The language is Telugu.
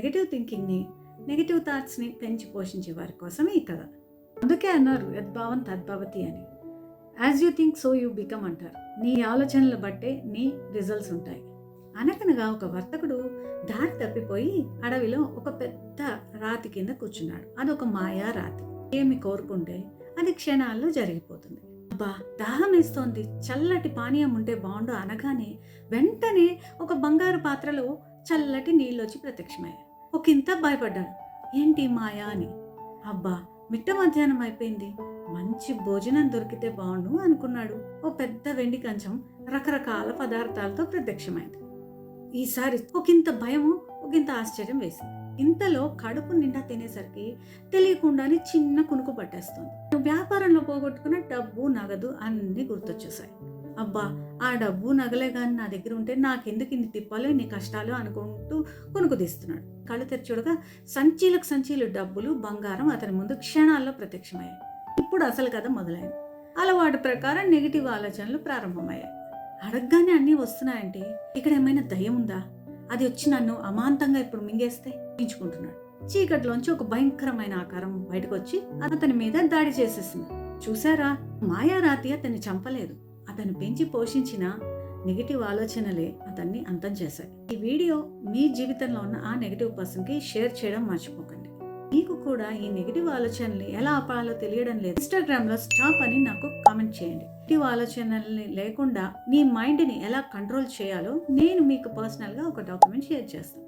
నెగటివ్ థింకింగ్ని, నెగటివ్ థాట్స్ని పెంచి పోషించే వారి కోసమే ఈ కథ. అందుకే అన్నారు యద్భావం తద్భవతి అని. As you think so you become అంటారు. నీ ఆలోచనలు బట్టే నీ రిజల్ట్స్ ఉంటాయి. అనగనగా ఒక వర్తకుడు దారి తప్పిపోయి అడవిలో ఒక పెద్ద రాతి కింద కూర్చున్నాడు. అదొక మాయా రాతి. ఏమి కోరుకుంటే అది క్షణాల్లో జరిగిపోతుంది. అబ్బా, దాహం వేస్తోంది, చల్లటి పానీయం ఉంటే బాగుండు అనగానే వెంటనే ఒక బంగారు పాత్రలో చల్లటి నీళ్ళొచ్చి ప్రత్యక్షమయ్యాయి. ఒకంత భయపడ్డాడు, ఏంటి మాయా అని. అబ్బా, మిట్ట మధ్యాహ్నం అయిపోయింది, మంచి భోజనం దొరికితే బాగుండు అనుకున్నాడు. ఓ పెద్ద వెండి కంచం రకరకాల పదార్థాలతో ప్రత్యక్షమైంది. ఈసారి ఒకంత భయము, ఒకంత ఆశ్చర్యం వేసింది. ఇంతలో కడుపు నిండా తినేసరికి తెలియకుండానే చిన్న కునుకు పట్టేస్తుంది. వ్యాపారంలో పోగొట్టుకున్న డబ్బు, నగదు అన్నీ గుర్తొచ్చేసాయి. అబ్బా, ఆ డబ్బు నగలే కానీ నా దగ్గర ఉంటే నాకెందుకు ఇన్ని తిప్పాలో, ఇన్ని కష్టాలు అనుకుంటూ కునుకు తీస్తున్నాడు. కళ్ళు తెరిచి చూడగా సంచీలకు సంచీలు డబ్బులు, బంగారం అతని ముందు క్షణాల్లో ప్రత్యక్షమయ్యాయి. ఇప్పుడు అసలు కథ మొదలైంది. అలవాటు ప్రకారం నెగిటివ్ ఆలోచనలు ప్రారంభమయ్యాయి. అడగగానే అన్నీ వస్తున్నాయంటే ఇక్కడ ఏమైనా దయ్యం ఉందా? అది వచ్చి నన్ను అమాంతంగా ఇప్పుడు మింగేస్తే ఎంచుకుంటున్నాడు. చీకట్లోంచి ఒక భయంకరమైన ఆకారం బయటకు వచ్చి అతని మీద దాడి చేసేసింది. చూసారా, మాయారాతి అతన్ని చంపలేదు. అతను పెంచి పోషించిన నెగిటివ్ ఆలోచనలే అతన్ని అంతం చేశాయి. ఈ వీడియో మీ జీవితంలో ఉన్న ఆ నెగిటివ్ పర్సన్కి షేర్ చేయడం మర్చిపోకండి. మీకు కూడా ఈ నెగిటివ్ ఆలోచనల్ని ఎలా ఆపాలో తెలియడం లేదు, ఇన్స్టాగ్రామ్లో స్టాప్ అని నాకు కామెంట్ చేయండి. నెగిటివ్ ఆలోచనల్ని లేకుండా నీ మైండ్ని ఎలా కంట్రోల్ చేయాలో నేను మీకు పర్సనల్గా ఒక డాక్యుమెంట్ షేర్ చేస్తాను.